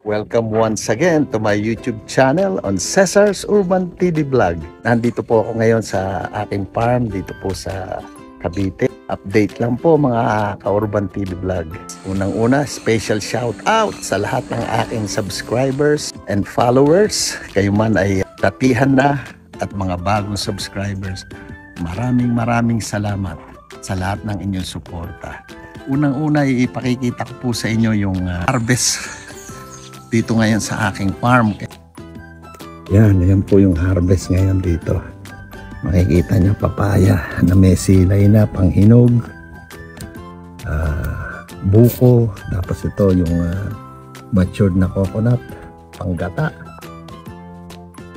Welcome once again to my YouTube channel on Cesar's Urban TV Vlog. Nandito po ako ngayon sa aking farm dito po sa Cavite. Update lang po mga ka-Urban TV Vlog. Unang-una, special shout out sa lahat ng aking subscribers and followers. Kayo man ay datihan na at mga bagong subscribers. Maraming salamat sa lahat ng inyong suporta. Unang-una, ipakikita ko po sa inyo yung harvest dito ngayon sa aking farm. Yan po yung harvest ngayon dito. Makikita nyo papaya na may silay na panghinog, buko, tapos ito yung matured na coconut, panggata.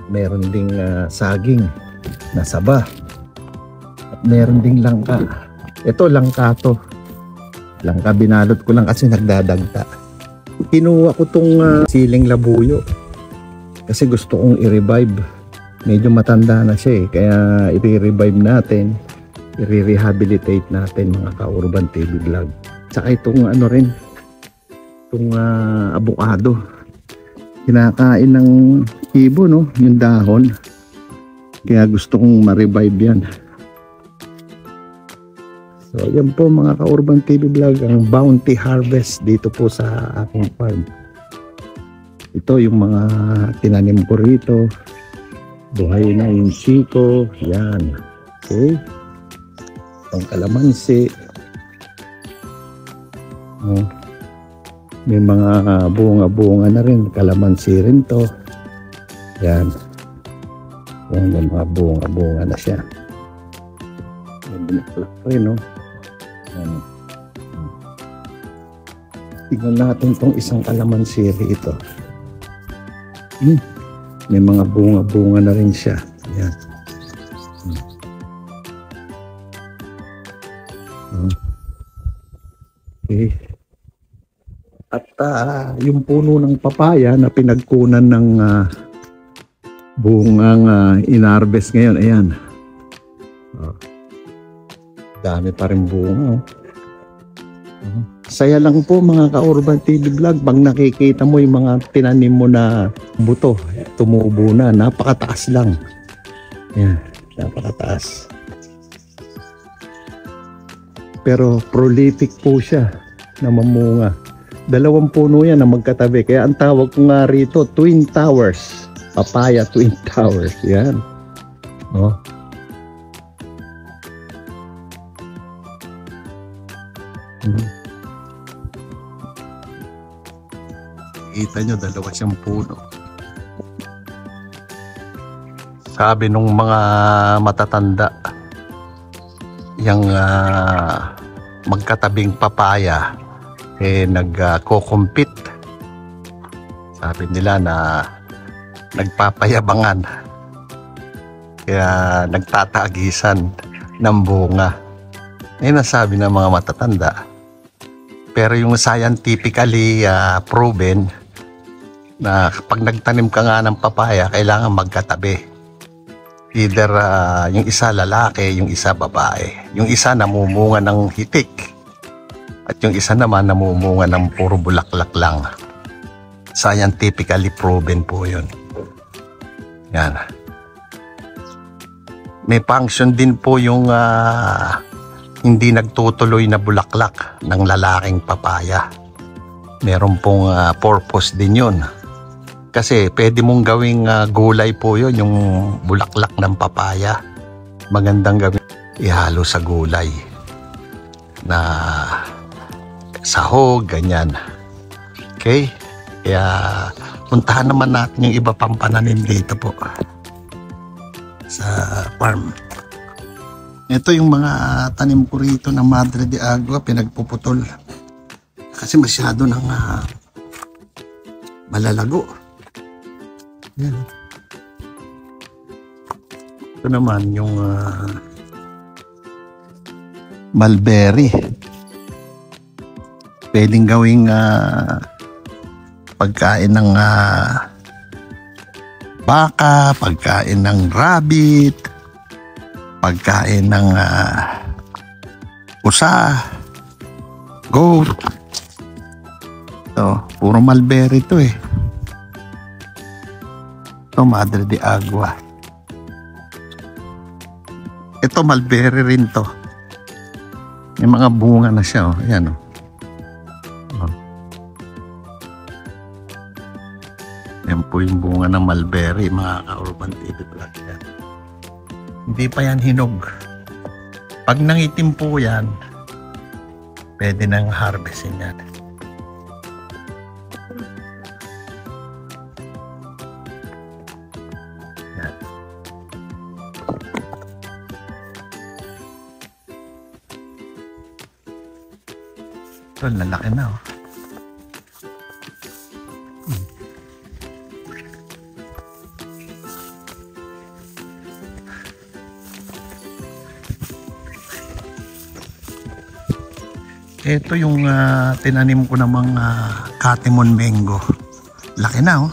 Meron ding saging na saba. At meron ding langka. Ito langka to. Langka binalot ko lang kasi nagdadagta. Kinuha ko tong siling labuyo kasi gusto kong i-revive. Medyo matanda na siya kaya i-revive natin, i-rehabilitate natin mga ka-Urban TV Vlog. Saka itong ano rin, itong avocado. Kinakain ng ibo, no? Yung dahon. Kaya gusto kong ma-revive yan. So yan po mga ka-Urban TV Vlog, ang bounty harvest dito po sa aking farm. Ito yung mga tinanim ko rito. Buhay na yung siko. Yan. Okay. Itong kalamansi. May mga bunga-bunga na rin. Kalamansi rin to. Yan. May mga bunga-bunga na siya. May binaklak rin, no? Tingnan natin itong isang kalamansi ito. May mga bunga-bunga na rin siya. Ayan. Okay. At yung puno ng papaya na pinagkunan ng bungang inharvest ngayon. Ayan. Dami pa rin bunga. Saya lang po mga ka-Urban TV Vlog pag nakikita mo yung mga tinanim mo na buto, tumubo na, napakataas lang. Yan, napakataas. Pero prolific po siya na mamunga. Dalawang puno yan na magkatabi. Kaya ang tawag ko nga rito, Twin Towers. Papaya Twin Towers. Yan. Oh. Kita nyo, dalawa siyang puno. Sabi nung mga matatanda, yung magkatabing papaya nagko-compete. Sabi nila na nagpapayabangan, kaya nagtatagisan ng bunga. Nasabi ng mga matatanda. Pero yung scientifically proven na kapag nagtanim ka nga ng papaya, kailangan magkatabi. Either yung isa lalaki, yung isa babae. Yung isa namumunga ng hitik at yung isa naman namumunga ng puro bulaklak lang. Scientifically proven po yun. Yan. May function din po yung hindi nagtutuloy na bulaklak ng lalaking papaya. Meron pong purpose din yun. Kasi pwede mong gawing gulay po yun, yung bulaklak ng papaya. Magandang gawin, ihalo sa gulay na sahog, ganyan. Okay? Kaya puntahan naman natin yung iba pang pananim dito po sa farm. Ito yung mga tanim ko rito na Madre de Agua, pinagpuputol. Kasi masyado nang malalago. Yan. Ito naman yung mulberry. Pwedeng gawing pagkain ng baka, pagkain ng rabbit, pagkain ng usa, goat. Ito, puro mulberry to eh. Ito, Madre de Agua. Ito, mulberry rin to. May mga bunga na siya, oh. Ayan, oh. Yan po yung bunga ng mulberry, mga ka-Urban TV Vlog. Yan. Hindi pa yan hinog. Pag nangitim po yan, pwede nang harvestin yan. Yan. Ito, lalaki na, oh. Ito yung tinanim ko namang katimon mango. Laki na, oh.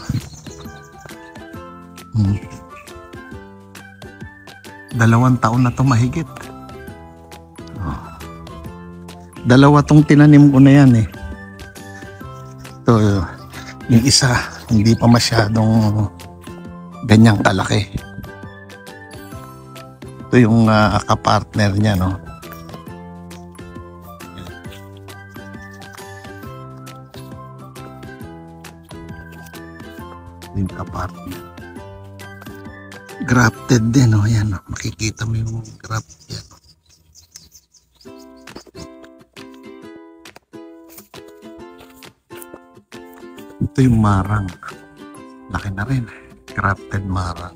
2 taon na to mahigit. Oh. 2 tong tinanim ko na yan eh. Ito, yung isa, hindi pa masyadong ganyang kalaki. Ito yung kapartner niya, no. Yung kapartner. Grafted din, oh. Yan, oh. Makikita mo yung grafted yan. Ito yung marang. Laki na rin. Grafted marang.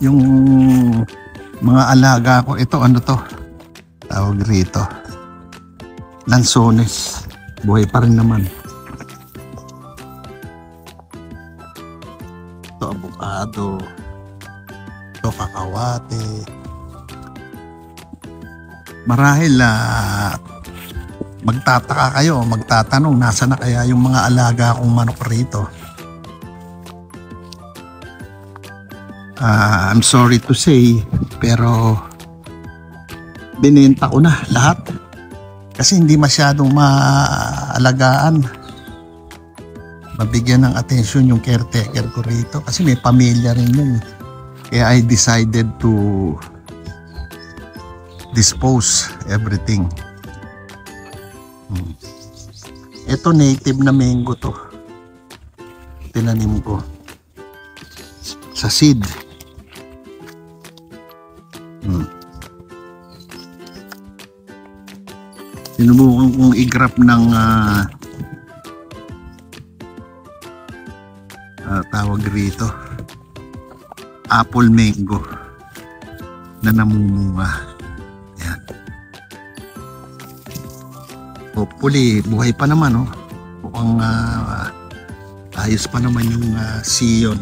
Yung mga alaga ko, ito ano to? Tawag rito. Lansones. Buhay pa rin naman. Ito avocado. Ito kakawate. Marahil magtataka kayo, magtatanong nasa na kaya yung mga alaga kong manok rito. I'm sorry to say, pero binenta ko na lahat kasi hindi masyadong maalagaan, mabigyan ng atensyon yung caretaker ko rito kasi may pamilya rin yun. Kaya I decided to dispose everything. Ito native na mango to, tinanim ko sa seed. Sinubukan kong i-grab ng tawag rito apple mango na namumunga. Yan. Hopefully buhay pa naman, oh. Mukhang ayos pa naman yung siyon.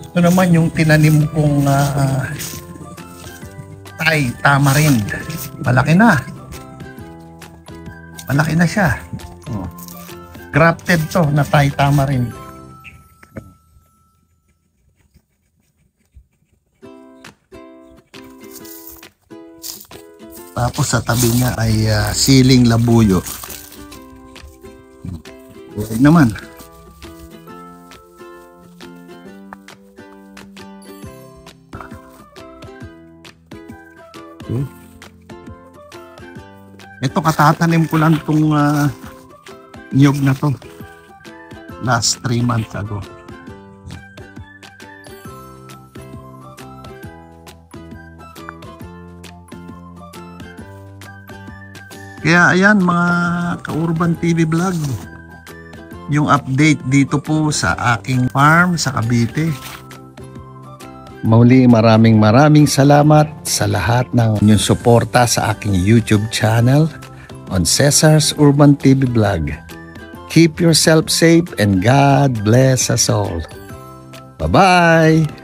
Ito naman yung tinanim kong Thai tamarind. Malaki na. Malaki na siya. Oh. Grafted to na Thai tamarind. Tapos sa tabi niya ay siling labuyo. Buhay naman. Ito katatanim ko lang itong niyog na to last 3 months ago. Kaya ayan mga ka-Urban TV Vlog, yung update dito po sa aking farm sa Cavite. Muli maraming salamat sa lahat ng inyong suporta sa aking YouTube channel on Cesar's Urban TV Vlog. Keep yourself safe and God bless us all. Bye-bye!